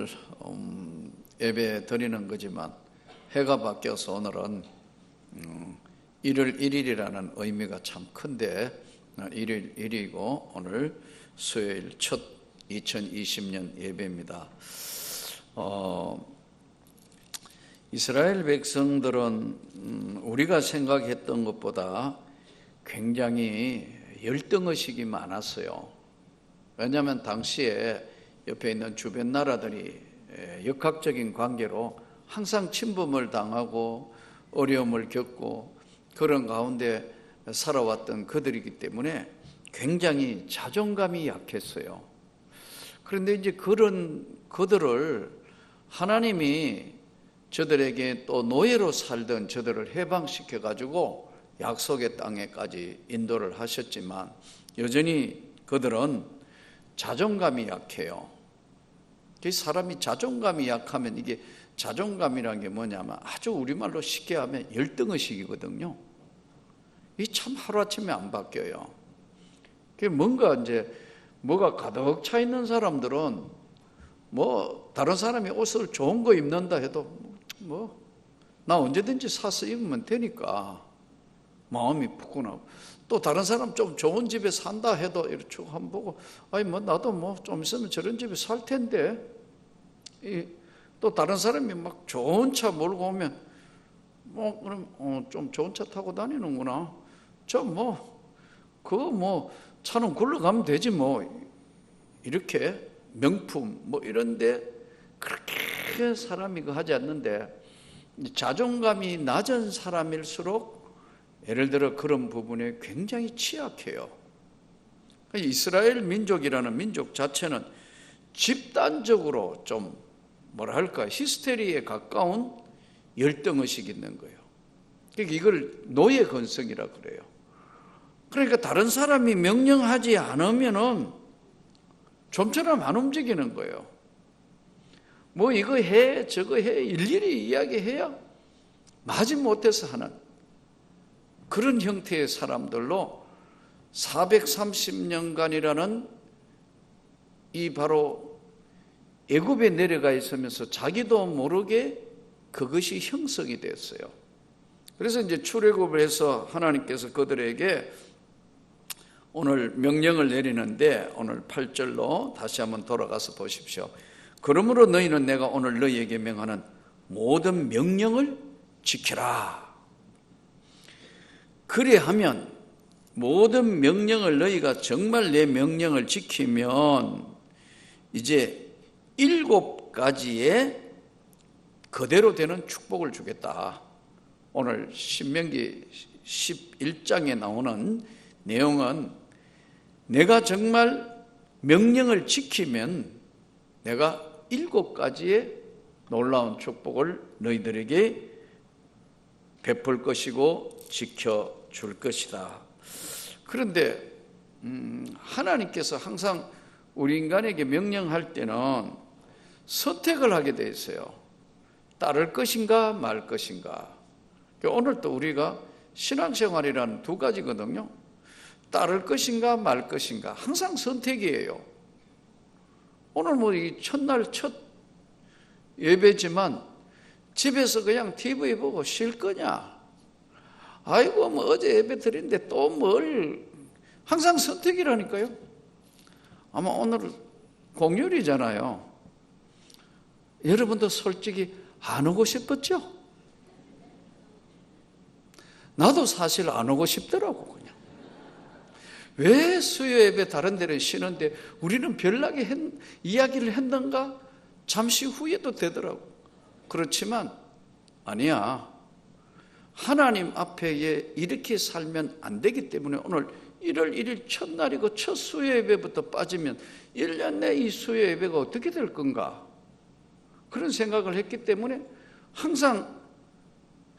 오늘 예배 드리는 거지만 해가 바뀌어서 오늘은 1월 1일이라는 의미가 참 큰데 1월 1일이고 오늘 수요일 첫 2020년 예배입니다. 이스라엘 백성들은 우리가 생각했던 것보다 굉장히 열등의식이 많았어요. 왜냐하면 당시에 옆에 있는 주변 나라들이 역학적인 관계로 항상 침범을 당하고 어려움을 겪고 그런 가운데 살아왔던 그들이기 때문에 굉장히 자존감이 약했어요. 그런데 이제 그런 그들을 하나님이 저들에게 또 노예로 살던 저들을 해방시켜 가지고 약속의 땅에까지 인도를 하셨지만 여전히 그들은 자존감이 약해요. 사람이 자존감이 약하면 이게 자존감이라는 게 뭐냐면 아주 우리말로 쉽게 하면 열등의식이거든요. 이 참 하루아침에 안 바뀌어요. 뭔가 이제 뭐가 가득 차 있는 사람들은 뭐 다른 사람이 옷을 좋은 거 입는다 해도 뭐 나 언제든지 사서 입으면 되니까 마음이 푸근하고, 또 다른 사람 좀 좋은 집에 산다 해도 이렇게 쭉 한번 보고 아니 뭐 나도 뭐 좀 있으면 저런 집에 살 텐데, 또 다른 사람이 막 좋은 차 몰고 오면 뭐 그럼 좀 좋은 차 타고 다니는구나, 좀 뭐 차는 굴러가면 되지 뭐, 이렇게 명품 뭐 이런데 그렇게 사람이 하지 않는데, 자존감이 낮은 사람일수록 예를 들어 그런 부분에 굉장히 취약해요. 이스라엘 민족이라는 민족 자체는 집단적으로 좀 뭐랄까 히스테리에 가까운 열등의식이 있는 거예요. 그러니까 이걸 노예 근성이라 그래요. 그러니까 다른 사람이 명령하지 않으면은 좀처럼 안 움직이는 거예요. 뭐 이거 해 저거 해 일일이 이야기해야 마지못해서 하는 그런 형태의 사람들로 430년간이라는 이 바로 애굽에 내려가 있으면서 자기도 모르게 그것이 형성이 됐어요. 그래서 이제 출애굽을 해서 하나님께서 그들에게 오늘 명령을 내리는데, 오늘 8절로 다시 한번 돌아가서 보십시오. 그러므로 너희는 내가 오늘 너희에게 명하는 모든 명령을 지켜라. 그래하면 모든 명령을 너희가 정말 내 명령을 지키면 이제 7가지의 그대로 되는 축복을 주겠다. 오늘 신명기 11장에 나오는 내용은 내가 정말 명령을 지키면 내가 7가지의 놀라운 축복을 너희들에게 베풀 것이고 지켜줄 것이다. 그런데 하나님께서 항상 우리 인간에게 명령할 때는 선택을 하게 돼 있어요. 따를 것인가 말 것인가. 오늘 또 우리가 신앙생활이라는 2가지거든요. 따를 것인가 말 것인가, 항상 선택이에요. 오늘 뭐 이 첫날 첫 예배지만 집에서 그냥 TV 보고 쉴 거냐? 아이고 뭐 어제 예배 드린데 또 뭘, 항상 선택이라니까요. 아마 오늘 공휴일이잖아요. 여러분도 솔직히 안 오고 싶었죠? 나도 사실 안 오고 싶더라고. 그냥 왜 수요 예배 다른 데는 쉬는데 우리는 별나게 이야기를 했는가? 잠시 후에도 되더라고. 그렇지만 아니야, 하나님 앞에 이렇게 살면 안 되기 때문에 오늘 1월 1일 첫날이고 첫 수요 예배부터 빠지면 1년 내 이 수요 예배가 어떻게 될 건가, 그런 생각을 했기 때문에 항상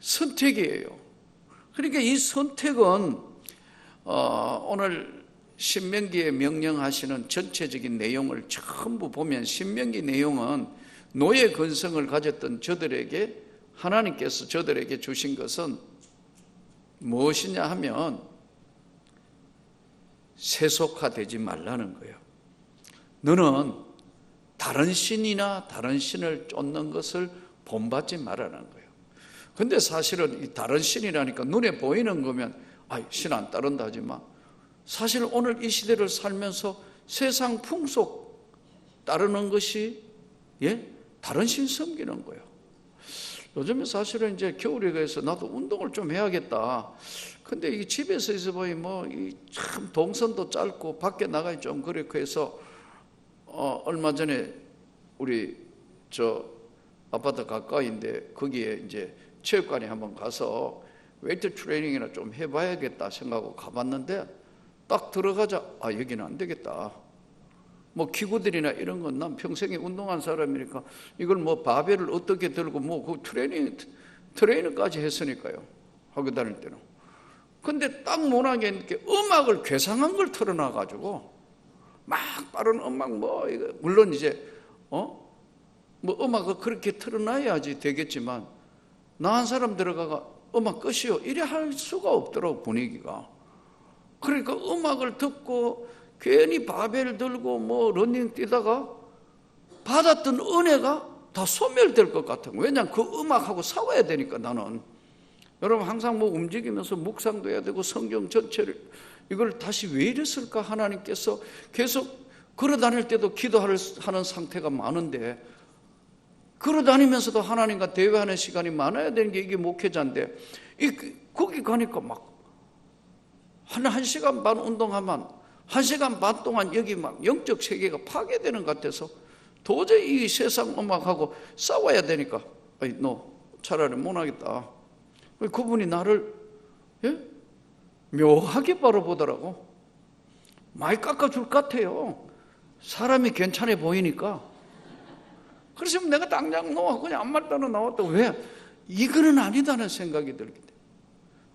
선택이에요. 그러니까 이 선택은 오늘 신명기에 명령하시는 전체적인 내용을 전부 보면, 신명기 내용은 노예 근성을 가졌던 저들에게 하나님께서 저들에게 주신 것은 무엇이냐 하면 세속화되지 말라는 거예요. 너는 다른 신이나 다른 신을 쫓는 것을 본받지 말라는 거예요. 근데 사실은 이 다른 신이라니까 눈에 보이는 거면 신 안 따른다 하지만, 사실 오늘 이 시대를 살면서 세상 풍속 따르는 것이 다른 신 섬기는 거예요. 요즘에 사실은 이제 겨울에 그래서 나도 운동을 좀 해야겠다. 근데 이 집에서 있어 보니 참 동선도 짧고 밖에 나가기 좀 그렇고 해서 얼마 전에 우리 저 아파트 가까이인데 거기에 이제 체육관에 한번 가서 웨이트 트레이닝이나 좀 해봐야겠다 생각하고 가봤는데, 딱 들어가자 여기는 안 되겠다. 뭐 기구들이나 이런 건 난 평생에 운동한 사람이니까 이걸 뭐 바벨을 어떻게 들고 뭐 그 트레이닝까지 했으니까요, 학교 다닐 때는. 근데 딱 모나게 이렇게 음악을 괴상한 걸 틀어놔가지고 막 빠른 음악 이거 물론 이제 음악을 그렇게 틀어놔야지 되겠지만, 나 한 사람 들어가가 음악 끝이요 이래 할 수가 없더라고, 분위기가. 그러니까 음악을 듣고 괜히 바벨 들고 러닝 뛰다가 받았던 은혜가 다 소멸될 것 같은 거예요. 왜냐하면 그 음악하고 싸워야 되니까. 나는 여러분 항상 움직이면서 묵상도 해야 되고 성경 전체를 이걸 다시 왜 이랬을까, 하나님께서 계속 걸어 다닐 때도 기도하는 상태가 많은데, 걸어 다니면서도 하나님과 대화하는 시간이 많아야 되는 게 이게 목회자인데, 거기 가니까 한 1시간 반 운동하면 1시간 반 동안 여기 영적 세계가 파괴되는 것 같아서 도저히 이 세상 음악하고 싸워야 되니까 너 차라리 못 하겠다. 그분이 나를 묘하게 바라보더라고. 많이 깎아줄 것 같아요. 사람이 괜찮아 보이니까. 그래서 내가 당장 그냥 아무 말도 안 나왔다. 왜? 이거는 아니다는 생각이 들기 때문에.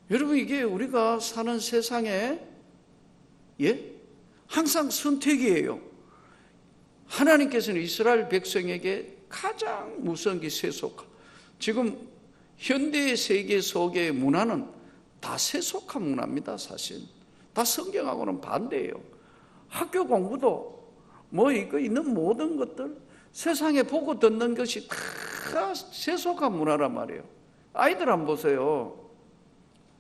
여러분, 이게 우리가 사는 세상에 항상 선택이에요. 하나님께서는 이스라엘 백성에게 가장 무서운 게 세속화. 지금 현대 세계 속의 문화는 다 세속화 문화입니다. 사실 다 성경하고는 반대예요. 학교 공부도 이거 있는 모든 것들, 세상에 보고 듣는 것이 다 세속화 문화란 말이에요. 아이들 안 보세요.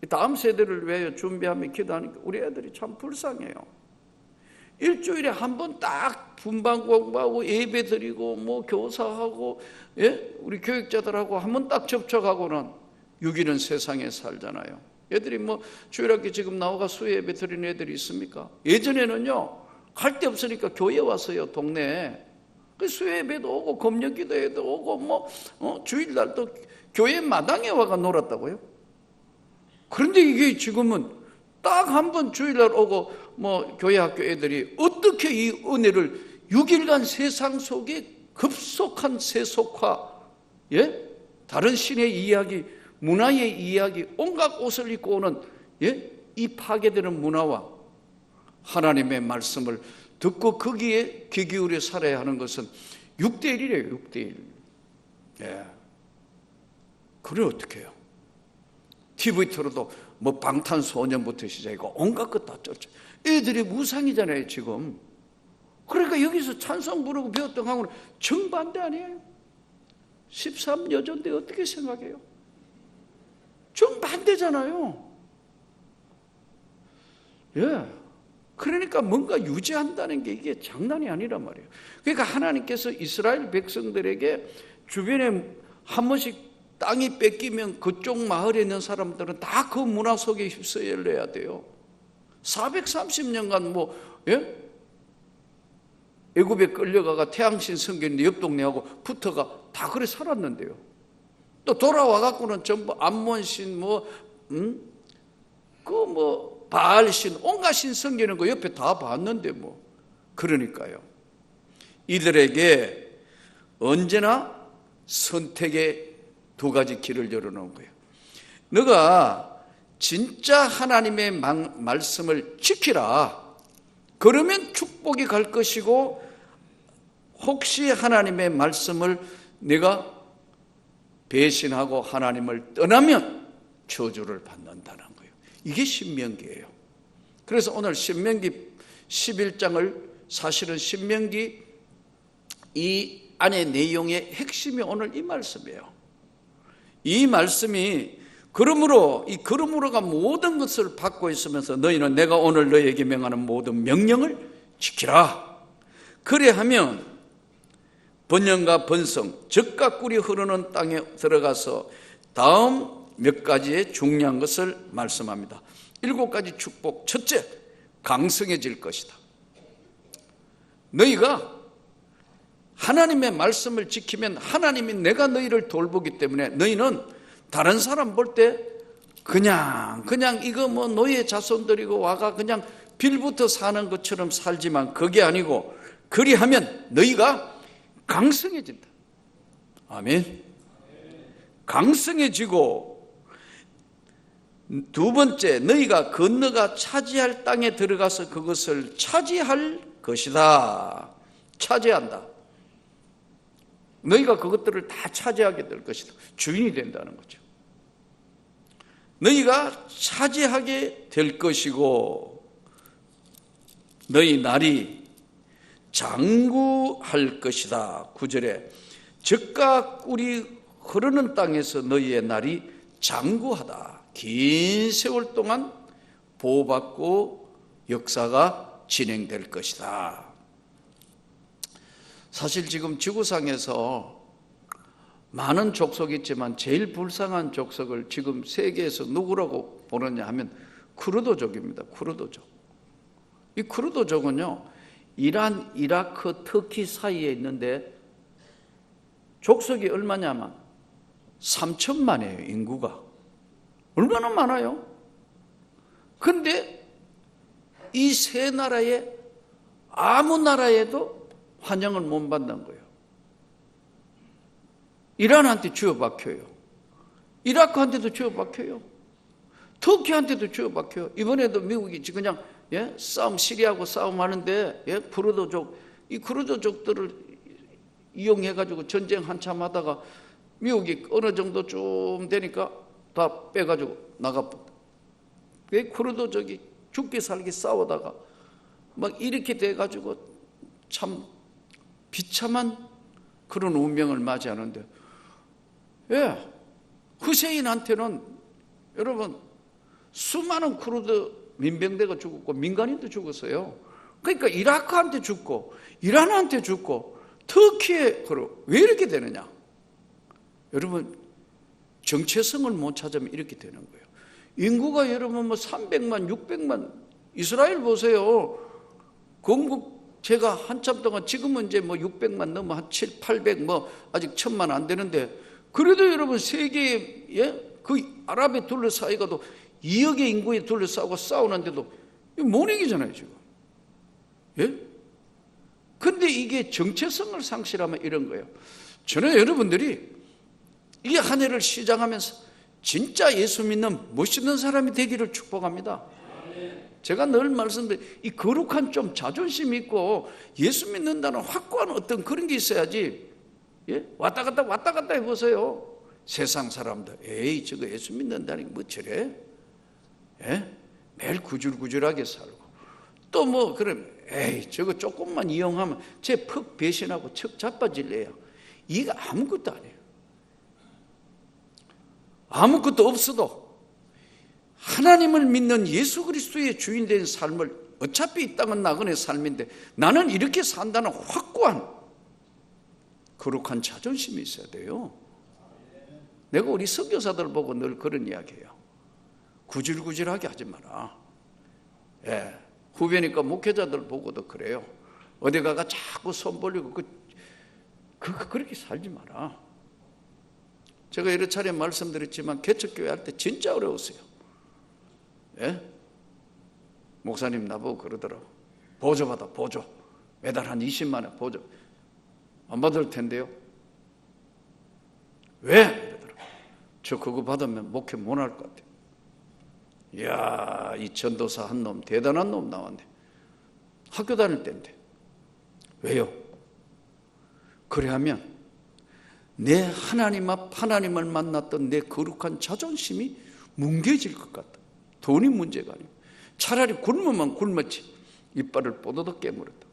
다음 세대를 위해 준비하며 기도하니까 우리 애들이 참 불쌍해요. 일주일에 한 번 딱 분반 공부하고 예배 드리고 교사하고 우리 교육자들하고 한 번 딱 접촉하고는 유기는 세상에 살잖아요. 애들이 주일학교 지금 나와가 수요 예배 드리는 애들이 있습니까? 예전에는요, 갈 데 없으니까 교회 왔어요. 동네에. 그 수요 예배도 오고 검역 기도회도 오고 주일날도 교회 마당에 와가 놀았다고요. 그런데 이게 지금은 딱 한 번 주일날 오고 교회 학교 애들이 어떻게 이 은혜를 6일간 세상 속에 급속한 세속화, 다른 신의 이야기, 문화의 이야기, 온갖 옷을 입고 오는 이 파괴되는 문화와 하나님의 말씀을 듣고 거기에 귀 기울여 살아야 하는 것은 6대1이래요. 6대1. 그래 어떻게 해요? TV 틀어도 방탄소년부터 시작이고 온갖 것 다 쫓아. 애들이 무상이잖아요 지금. 그러니까 여기서 찬송 부르고 배웠던 하고는 정반대 아니에요? 13여전대 어떻게 생각해요? 정반대잖아요. 그러니까 뭔가 유지한다는 게 이게 장난이 아니란 말이에요. 그러니까 하나님께서 이스라엘 백성들에게 주변에 한 번씩 땅이 뺏기면 그쪽 마을에 있는 사람들은 다 그 문화 속에 휩쓸려야 돼요. 430년간 애굽에 끌려가가 태양신 성경인데 옆 동네하고 붙어가 다 그래 살았는데요. 또 돌아와 갖고는 전부 암몬신 바알신 온갖 신 섬기는 거 옆에 다 봤는데 그러니까요. 이들에게 언제나 선택의 두 가지 길을 열어놓은 거예요. 너가 진짜 하나님의 말씀을 지키라. 그러면 축복이 갈 것이고, 혹시 하나님의 말씀을 내가 배신하고 하나님을 떠나면 저주를 받는다는 거예요. 이게 신명기예요. 그래서 오늘 신명기 11장을 사실은 신명기 이 안의 내용의 핵심이 오늘 이 말씀이에요. 이 말씀이 그러므로 이 그러므로가 모든 것을 받고 있으면서 너희는 내가 오늘 너희에게 명하는 모든 명령을 지키라. 그래하면 번영과 번성, 젖과 꿀이 흐르는 땅에 들어가서 다음 몇 가지의 중요한 것을 말씀합니다. 7가지 축복. 첫째, 강성해질 것이다. 너희가 하나님의 말씀을 지키면 하나님이 내가 너희를 돌보기 때문에 너희는 다른 사람 볼 때 그냥 이거 뭐 노예 자손들이고 와가 그냥 빌부터 사는 것처럼 살지만 그게 아니고 그리하면 너희가 강성해진다. 아멘. 강성해지고 두 번째, 너희가 건너가 차지할 땅에 들어가서 그것을 차지할 것이다. 차지한다. 너희가 그것들을 다 차지하게 될 것이다. 주인이 된다는 거죠. 너희가 차지하게 될 것이고 너희 날이 장구할 것이다. 9절에 젖과 꿀이 흐르는 땅에서 너희의 날이 장구하다. 긴 세월 동안 보호받고 역사가 진행될 것이다. 사실 지금 지구상에서 많은 족속이 있지만 제일 불쌍한 족속을 지금 세계에서 누구라고 보느냐 하면 쿠르드족입니다. 쿠르드족. 이 쿠르드족은요, 이란, 이라크, 터키 사이에 있는데 족속이 얼마냐면 3천만이에요. 인구가. 얼마나 많아요? 근데 이 세 나라에 아무 나라에도 환영을 못 받는 거예요. 이란한테 쥐어박혀요. 이라크한테도 쥐어박혀요. 터키한테도 쥐어박혀요. 이번에도 미국이 그냥 싸움, 시리아하고 싸움하는데 쿠르드족, 이 쿠르드족들을 이용해가지고 전쟁 한참 하다가 미국이 어느 정도 좀 되니까 다 빼가지고 나가버렸다. 쿠르드족이 죽기 살기 싸우다가 막 이렇게 돼가지고 참 비참한 그런 운명을 맞이하는데, 후세인한테는 여러분 수많은 쿠르드 민병대가 죽었고 민간인도 죽었어요. 그러니까 이라크한테 죽고 이란한테 죽고 터키에 왜 이렇게 되느냐? 여러분 정체성을 못 찾으면 이렇게 되는 거예요. 인구가 여러분 뭐 300만, 600만, 이스라엘 보세요. 건국 제가 한참 동안 지금은 이제 뭐 600만 넘어 한 7, 800 뭐 아직 1000만 안 되는데 그래도 여러분 세계에 그 아랍에 둘러싸이고도 2억의 인구에 둘러싸고 싸우는데도 못 이기잖아요 지금. 근데 이게 정체성을 상실하면 이런 거예요. 저는 여러분들이 이 한 해를 시작하면서 진짜 예수 믿는 멋있는 사람이 되기를 축복합니다. 제가 늘 말씀드린 이 거룩한 좀 자존심 있고 예수 믿는다는 확고한 어떤 그런 게 있어야지. 왔다 갔다 해보세요. 세상 사람들 에이 저거 예수 믿는다니 뭐 저래? 매일 구줄구줄하게 살고 또 뭐 그럼 에이 저거 조금만 이용하면 쟤 퍽 배신하고 척 자빠질래요. 이거 아무것도 아니에요. 아무것도 없어도 하나님을 믿는 예수 그리스도의 주인 된 삶을 어차피 이 땅은 나그네 삶인데 나는 이렇게 산다는 확고한 거룩한 자존심이 있어야 돼요. 내가 우리 선교사들 보고 늘 그런 이야기해요. 구질구질하게 하지 마라. 후배니까 목회자들 보고도 그래요. 어디 가가 자꾸 손 벌리고 그렇게 살지 마라. 제가 여러 차례 말씀드렸지만 개척교회 할 때 진짜 어려웠어요. 목사님 나보고 그러더라고. 보조 받아, 보조. 매달 한 20만 원 보조. 안 받을 텐데요. 왜? 이러더라고. 저 그거 받으면 목회 못 할 것 같아요. 이야, 이 전도사 한 놈, 대단한 놈 나왔네. 학교 다닐 때인데. 왜요? 그래 하면 내 하나님 앞 하나님을 만났던 내 거룩한 자존심이 뭉개질 것 같다. 돈이 문제가 아니고 차라리 굶으면 굶었지 이빨을 뽀드득 깨물었다.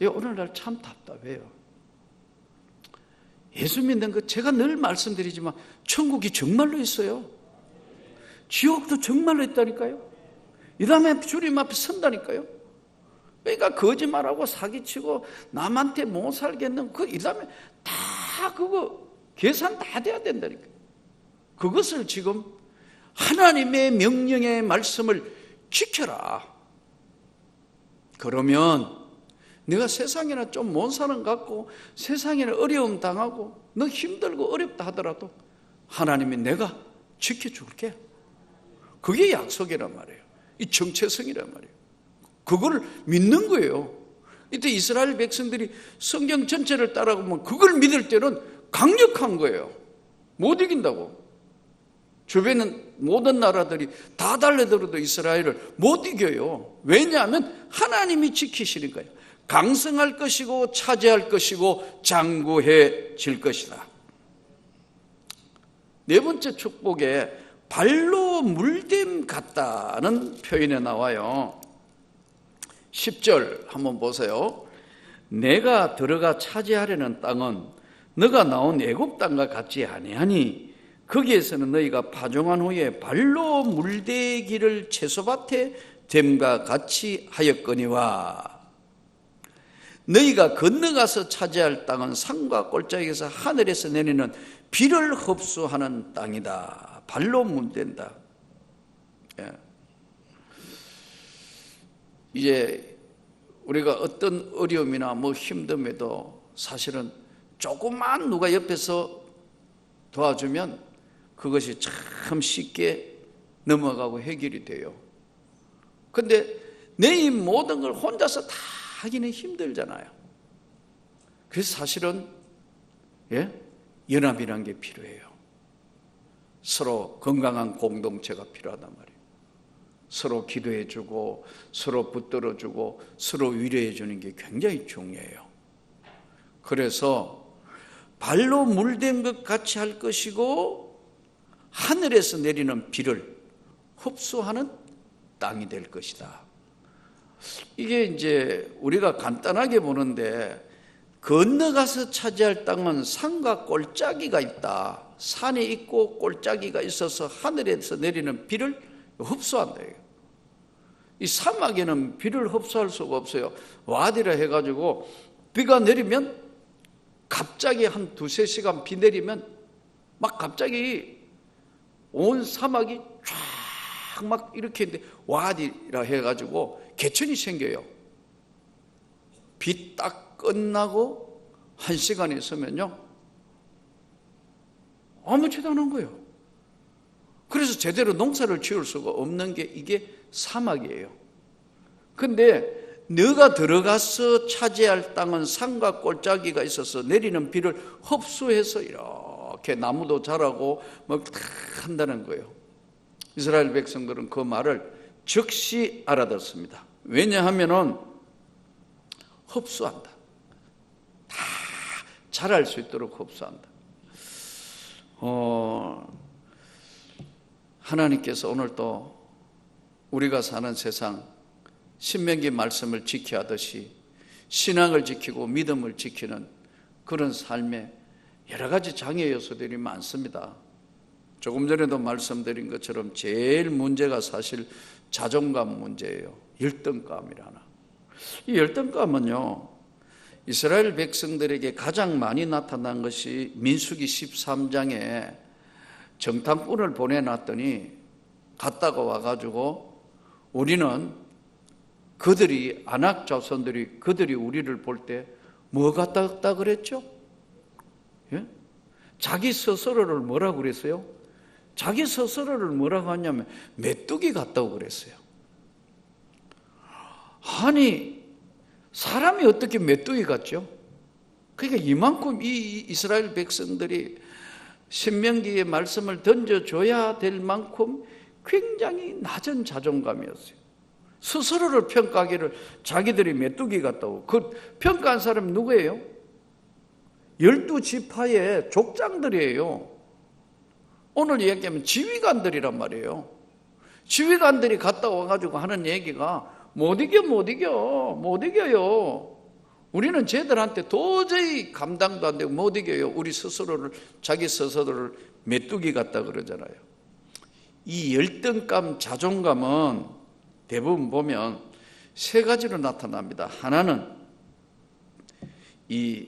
오늘날 참 답답해요. 예수 믿는 거 제가 늘 말씀드리지만 천국이 정말로 있어요. 지옥도 정말로 있다니까요. 이 다음에 주님 앞에 선다니까요. 그러니까 거짓말하고 사기치고 남한테 못 살겠는 이 다음에 다 그거 계산 다 돼야 된다니까요. 그것을 지금 하나님의 명령의 말씀을 지켜라. 그러면 내가 세상에는 좀 못 사는 것 같고 세상에는 어려움 당하고 너 힘들고 어렵다 하더라도 하나님이 내가 지켜줄게. 그게 약속이란 말이에요. 이 정체성이란 말이에요. 그걸 믿는 거예요. 이때 이스라엘 백성들이 성경 전체를 따라가면 그걸 믿을 때는 강력한 거예요. 못 이긴다고. 주변은 모든 나라들이 다 달려들어도 이스라엘을 못 이겨요. 왜냐하면 하나님이 지키시니까요. 강성할 것이고 차지할 것이고 장구해질 것이다. 네 번째 축복에 발로 물됨 같다는 표현이 나와요. 10절 한번 보세요. 내가 들어가 차지하려는 땅은 너가 나온 애굽 땅과 같지 아니하니 거기에서는 너희가 파종한 후에 발로 물대기를 채소밭에 됨과 같이 하였거니와 너희가 건너가서 차지할 땅은 산과 골짜기에서 하늘에서 내리는 비를 흡수하는 땅이다. 발로 물댄다. 예. 이제 우리가 어떤 어려움이나 힘듦에도 사실은 조금만 누가 옆에서 도와주면 그것이 참 쉽게 넘어가고 해결이 돼요. 근데 내 모든 걸 혼자서 다 하기는 힘들잖아요. 그래서 사실은 연합이라는 게 필요해요. 서로 건강한 공동체가 필요하단 말이에요. 서로 기도해주고 서로 붙들어주고 서로 위로해주는 게 굉장히 중요해요. 그래서 발로 물된 것 같이 할 것이고 하늘에서 내리는 비를 흡수하는 땅이 될 것이다. 이게 이제 우리가 간단하게 보는데 건너가서 차지할 땅은 산과 골짜기가 있다. 산이 있고 골짜기가 있어서 하늘에서 내리는 비를 흡수한다. 이 사막에는 비를 흡수할 수가 없어요. 와디라 해가지고 비가 내리면 갑자기 한 두세 시간 비 내리면 막 갑자기 온 사막이 쫙 막 이렇게 있는데 와디라 해가지고 개천이 생겨요. 비 딱 끝나고 한 시간 있으면요 아무렇지도 않은 거예요. 그래서 제대로 농사를 지을 수가 없는 게 이게 사막이에요. 근데 너가 들어가서 차지할 땅은 산과 골짜기가 있어서 내리는 비를 흡수해서 이렇게 나무도 자라고 막 다 한다는 거예요. 이스라엘 백성들은 그 말을 즉시 알아듣습니다. 왜냐하면은 흡수한다. 다 자랄 수 있도록 흡수한다. 하나님께서 오늘 또 우리가 사는 세상 신명기 말씀을 지켜야 하듯이 신앙을 지키고 믿음을 지키는 그런 삶에 여러 가지 장애 요소들이 많습니다. 조금 전에도 말씀드린 것처럼 제일 문제가 사실 자존감 문제예요. 열등감이라나. 이 열등감은요 이스라엘 백성들에게 가장 많이 나타난 것이 민수기 13장에 정탐꾼을 보내놨더니 갔다가 와가지고 우리는 그들이 아낙 자손들이 그들이 우리를 볼 때 뭐 같다 그랬죠? 예? 자기 스스로를 뭐라고 그랬어요? 자기 스스로를 뭐라고 하냐면 메뚜기 같다고 그랬어요. 아니 사람이 어떻게 메뚜기 같죠? 그러니까 이만큼 이 이스라엘 백성들이 신명기의 말씀을 던져줘야 될 만큼 굉장히 낮은 자존감이었어요. 스스로를 평가하기를 자기들이 메뚜기 같다고. 그 평가한 사람이 누구예요? 12지파의 족장들이에요. 오늘 얘기하면 지휘관들이란 말이에요. 지휘관들이 갔다 와가지고 하는 얘기가 못 이겨요. 우리는 쟤들한테 도저히 감당도 안 되고 못 이겨요. 우리 스스로를, 자기 스스로를 메뚜기 같다 그러잖아요. 이 열등감, 자존감은 대부분 보면 세 가지로 나타납니다. 하나는 이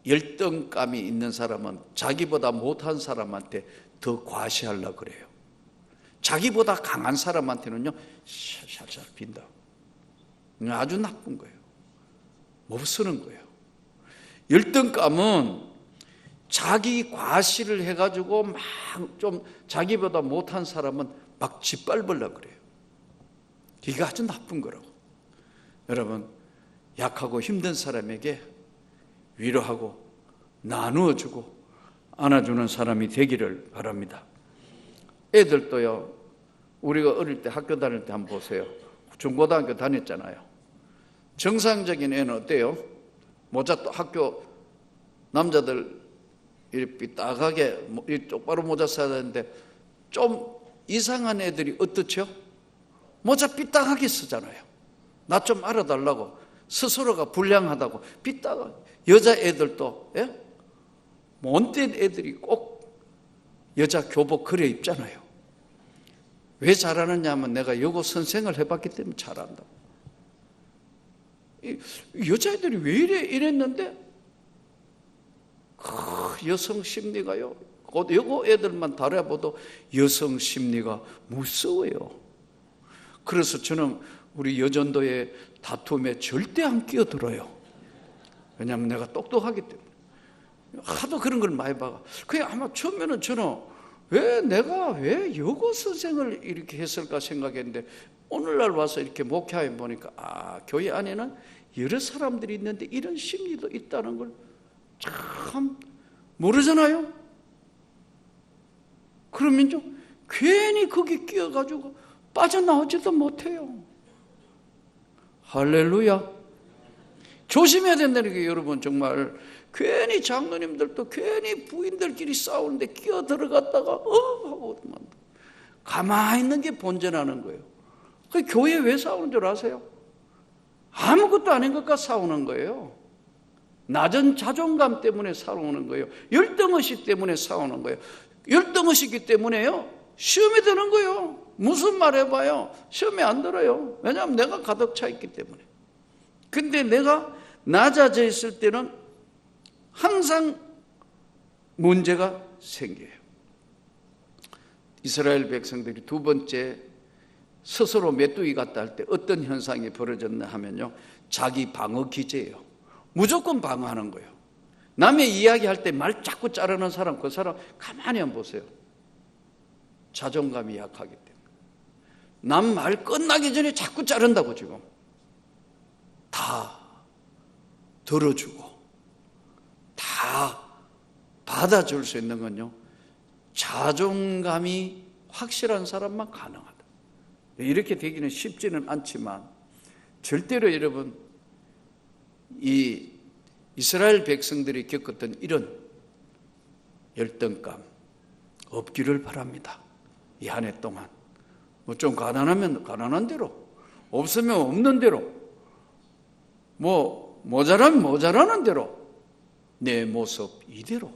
열등감이 있는 사람은 자기보다 못한 사람한테 더 과시하려고 그래요. 자기보다 강한 사람한테는요, 샬샬 빈다. 아주 나쁜 거예요. 못 쓰는 거예요. 열등감은 자기 과시를 해가지고 막 좀 자기보다 못한 사람은 막 짓밟으려고 그래요. 이게 아주 나쁜 거라고. 여러분, 약하고 힘든 사람에게 위로하고 나누어주고 안아주는 사람이 되기를 바랍니다. 애들도요, 우리가 어릴 때 학교 다닐 때 한번 보세요. 중고등학교 다녔잖아요. 정상적인 애는 어때요? 모자 또 학교 남자들 이렇게 삐딱하게 똑바로 모자 써야 되는데 좀 이상한 애들이 어떻죠? 모자 삐딱하게 쓰잖아요. 나 좀 알아달라고, 스스로가 불량하다고 삐딱하게. 여자 애들도, 예? 못된 애들이 꼭 여자 교복 그래 입잖아요. 왜 잘하느냐 하면 내가 여고 선생을 해봤기 때문에 잘한다. 여자애들이 왜 이랬는데 여성 심리가요, 여고 애들만 달아봐도 여성 심리가 무서워요. 그래서 저는 우리 여전도의 다툼에 절대 안 끼어들어요. 왜냐하면 내가 똑똑하기 때문에. 하도 그런 걸 많이 봐가. 그게 아마 처음에는 저는 내가 왜 여고 선생을 이렇게 했을까 생각했는데, 오늘날 와서 이렇게 목회해 보니까 교회 안에는 여러 사람들이 있는데 이런 심리도 있다는 걸 참 모르잖아요. 그러면 좀 괜히 거기 끼어가지고 빠져나오지도 못해요. 할렐루야. 조심해야 된다는 게, 여러분, 정말 괜히 장로님들도 괜히 부인들끼리 싸우는데 끼어 들어갔다가 하고 가만히 있는 게 본전하는 거예요. 그 교회 왜 싸우는 줄 아세요? 아무것도 아닌 것과 싸우는 거예요. 낮은 자존감 때문에 싸우는 거예요. 열등의식 때문에 싸우는 거예요. 열등의식이 때문에요, 시험에 드는 거예요. 무슨 말 해봐요, 시험에 안 들어요. 왜냐하면 내가 가득 차 있기 때문에. 근데 내가 낮아져 있을 때는 항상 문제가 생겨요. 이스라엘 백성들이 두 번째 스스로 메뚜기 같다 할 때 어떤 현상이 벌어졌나 하면요, 자기 방어 기제예요. 무조건 방어하는 거예요. 남의 이야기할 때 말 자꾸 자르는 사람, 그 사람 가만히 한번 보세요. 자존감이 약하기 때문에 남 말 끝나기 전에 자꾸 자른다고. 지금 다 들어주고 다 받아줄 수 있는 건요, 자존감이 확실한 사람만 가능하다. 이렇게 되기는 쉽지는 않지만 절대로 여러분, 이 이스라엘 백성들이 겪었던 이런 열등감 없기를 바랍니다. 이 한 해 동안 뭐 좀 가난하면 가난한 대로, 없으면 없는 대로, 뭐 모자라면 모자라는 대로, 내 모습 이대로.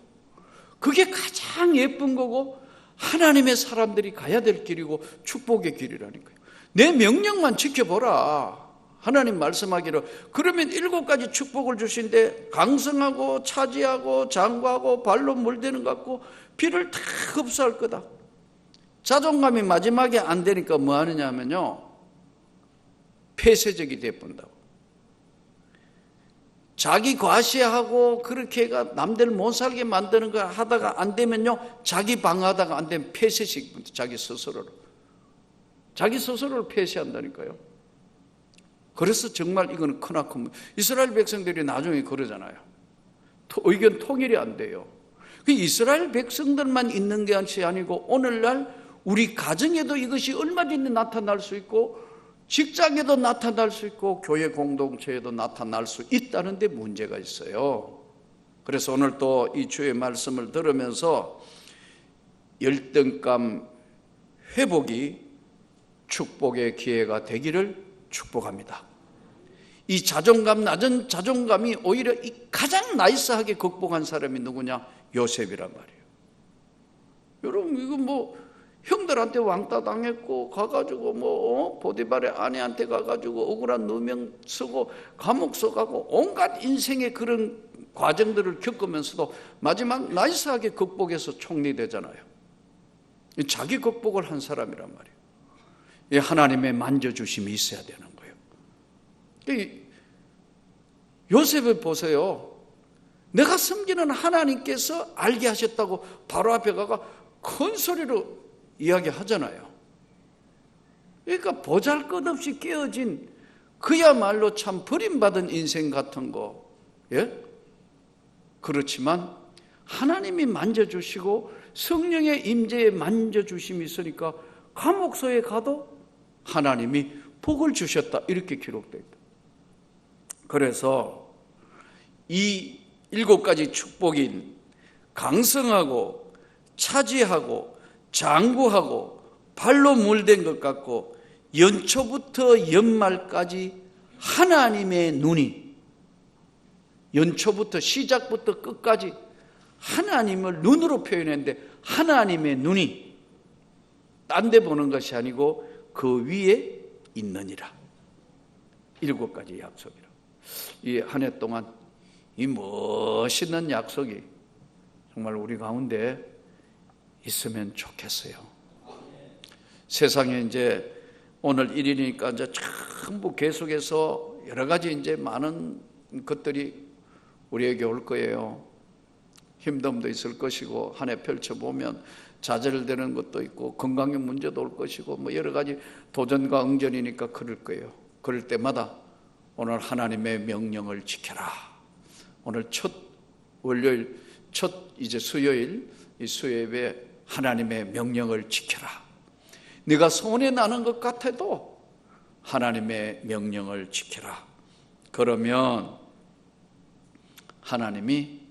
그게 가장 예쁜 거고 하나님의 사람들이 가야 될 길이고 축복의 길이라니까요. 내 명령만 지켜보라. 하나님 말씀하기를, 그러면 7가지 축복을 주신데 강성하고 차지하고 장구하고 발로 물대는 것 같고 비를 다 흡수할 거다. 자존감이 마지막에 안 되니까 뭐 하느냐 하면요, 폐쇄적이 돼본다고. 자기 과시하고 그렇게 해가 남들 못 살게 만드는 거 하다가 안 되면요, 자기 방어하다가 안 되면 폐쇄식, 자기 스스로를 폐쇄한다니까요. 그래서 정말 이거는 크나큰, 이스라엘 백성들이 나중에 그러잖아요. 의견 통일이 안 돼요. 그 이스라엘 백성들만 있는 것이 아니고 오늘날 우리 가정에도 이것이 얼마든지 나타날 수 있고, 직장에도 나타날 수 있고, 교회 공동체에도 나타날 수 있다는 데 문제가 있어요. 그래서 오늘 또 이 주의 말씀을 들으면서 열등감 회복이 축복의 기회가 되기를 축복합니다. 이 자존감, 낮은 자존감이 오히려 가장 나이스하게 극복한 사람이 누구냐? 요셉이란 말이에요. 여러분, 이거 뭐 형들한테 왕따 당했고 가가지고 보디발의 아내한테 가가지고 억울한 누명 쓰고 감옥 써가고 온갖 인생의 그런 과정들을 겪으면서도 마지막 나이스하게 극복해서 총리되잖아요. 자기 극복을 한 사람이란 말이에요. 이 하나님의 만져주심이 있어야 되는 거예요. 요셉을 보세요. 내가 섬기는 하나님께서 알게 하셨다고 바로 앞에 가가 큰 소리로 이야기하잖아요. 그러니까 보잘것없이 깨어진 그야말로 참 버림받은 인생 같은 거, 예? 그렇지만 하나님이 만져주시고 성령의 임재에 만져주심이 있으니까 감옥소에 가도 하나님이 복을 주셨다, 이렇게 기록되어 있다. 그래서 이 7가지 축복인 강성하고 차지하고 장구하고 발로 물된 것 같고 연초부터 연말까지 하나님의 눈이, 연초부터 시작부터 끝까지 하나님을 눈으로 표현했는데 하나님의 눈이 딴 데 보는 것이 아니고 그 위에 있느니라. 7가지 약속이라. 이 한 해 동안 이 멋있는 약속이 정말 우리 가운데 있으면 좋겠어요. 세상에 이제 오늘 일이니까 이제 전부 계속해서 여러 가지 이제 많은 것들이 우리에게 올 거예요. 힘듦도 있을 것이고, 한 해 펼쳐보면 좌절되는 것도 있고 건강의 문제도 올 것이고 뭐 여러 가지 도전과 응전이니까 그럴 거예요. 그럴 때마다 오늘 하나님의 명령을 지켜라. 오늘 첫 월요일, 첫 이제 수요일, 이 수요일에 하나님의 명령을 지켜라. 네가 손해 나는 것 같아도 하나님의 명령을 지켜라. 그러면 하나님이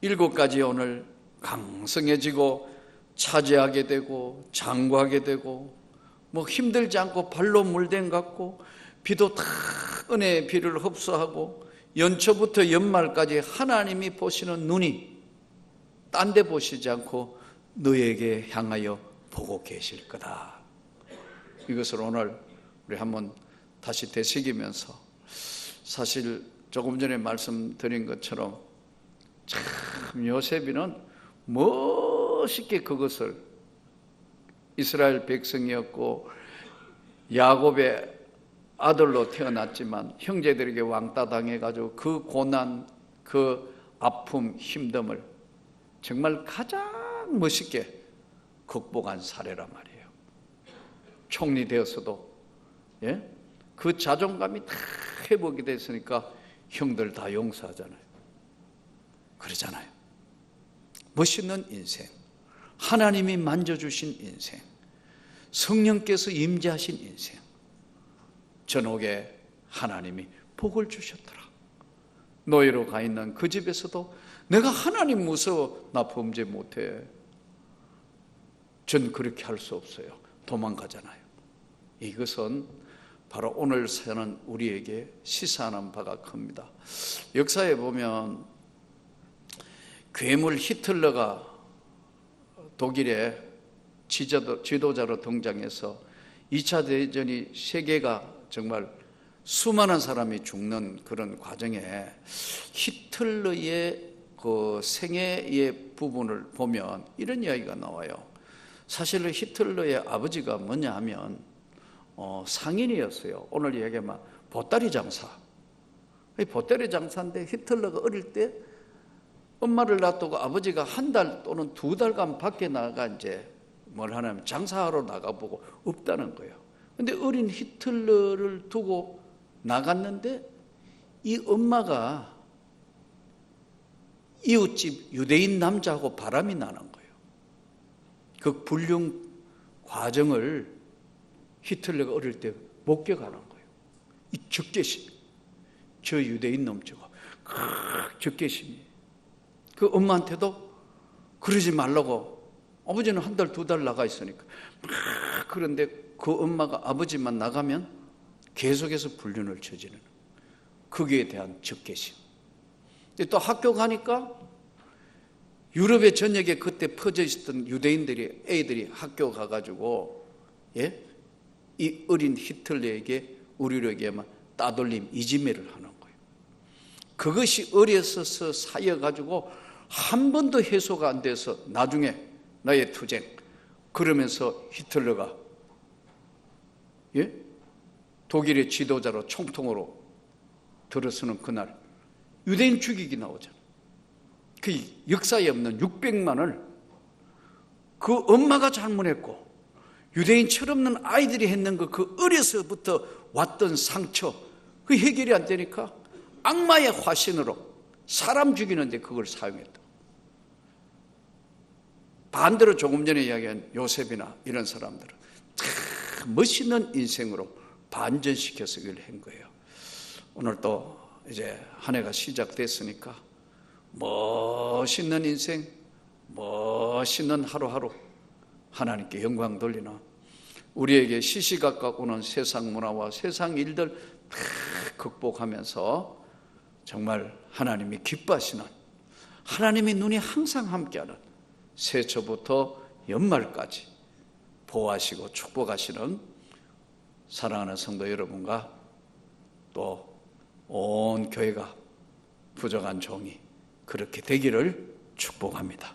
7가지 오늘 강성해지고 차지하게 되고 장구하게 되고 뭐 힘들지 않고 발로 물된 것 같고 비도 다 은혜의 비를 흡수하고 연초부터 연말까지 하나님이 보시는 눈이 딴 데 보시지 않고 너에게 향하여 보고 계실 거다. 이것을 오늘 우리 한번 다시 되새기면서, 사실 조금 전에 말씀드린 것처럼 참 요셉이는 멋있게 그것을, 이스라엘 백성이었고 야곱의 아들로 태어났지만 형제들에게 왕따 당해가지고 그 고난, 그 아픔, 힘듦을 정말 가장 멋있게 극복한 사례란 말이에요. 총리 되었어도 그 자존감이 다 회복이 됐으니까 형들 다 용서하잖아요. 그러잖아요. 멋있는 인생, 하나님이 만져주신 인생, 성령께서 임재하신 인생, 전옥에 하나님이 복을 주셨더라. 노예로 가 있는 그 집에서도 내가 하나님 무서워, 나 범죄 못해, 전 그렇게 할 수 없어요. 도망가잖아요. 이것은 바로 오늘 사는 우리에게 시사하는 바가 큽니다. 역사에 보면 괴물 히틀러가 독일의 지도자로 등장해서 2차 대전이 세계가 정말 수많은 사람이 죽는 그런 과정에 히틀러의 그 생애의 부분을 보면 이런 이야기가 나와요. 사실 히틀러의 아버지가 뭐냐 하면 상인이었어요. 오늘 얘기하면 보따리 장사. 보따리 장사인데 히틀러가 어릴 때 엄마를 놔두고 아버지가 한 달 또는 2달간 밖에 나가 이제 뭘 하냐면 장사하러 나가보고 없다는 거예요. 근데 어린 히틀러를 두고 나갔는데 이 엄마가 이웃집 유대인 남자하고 바람이 나는 거예요. 그 불륜 과정을 히틀러가 어릴 때 못 깨가는 거예요. 이 적개심, 저 유대인 놈 저거 적개심이. 그 엄마한테도 그러지 말라고, 아버지는 한 달, 2달 나가 있으니까 그런데 그 엄마가 아버지만 나가면 계속해서 불륜을 저지르는. 거기에 대한 적개심. 근데 또 학교 가니까 유럽의 전역에 그때 퍼져 있었던 유대인들이, 애들이 학교 가가지고, 예? 이 어린 히틀러에게, 우리에게만 따돌림, 이지매를 하는 거예요. 그것이 어려서서 쌓여가지고 한 번도 해소가 안 돼서 나중에 나의 투쟁, 그러면서 히틀러가, 예? 독일의 지도자로 총통으로 들어서는 그날 유대인 죽이기 나오잖아요. 그 역사에 없는 600만을 그 엄마가 잘못했고 유대인 철없는 아이들이 했는 그 어려서부터 왔던 상처, 그 해결이 안 되니까 악마의 화신으로 사람 죽이는데 그걸 사용했다. 반대로 조금 전에 이야기한 요셉이나 이런 사람들은 참 멋있는 인생으로 반전시켜서 이걸 한 거예요. 오늘 또 이제 한 해가 시작됐으니까 멋있는 인생, 멋있는 하루하루 하나님께 영광 돌리나, 우리에게 시시각각 오는 세상 문화와 세상 일들 다 극복하면서 정말 하나님이 기뻐하시는, 하나님의 눈이 항상 함께하는 새초부터 연말까지 보호하시고 축복하시는 사랑하는 성도 여러분과 또 온 교회가 부족한 종이 그렇게 되기를 축복합니다.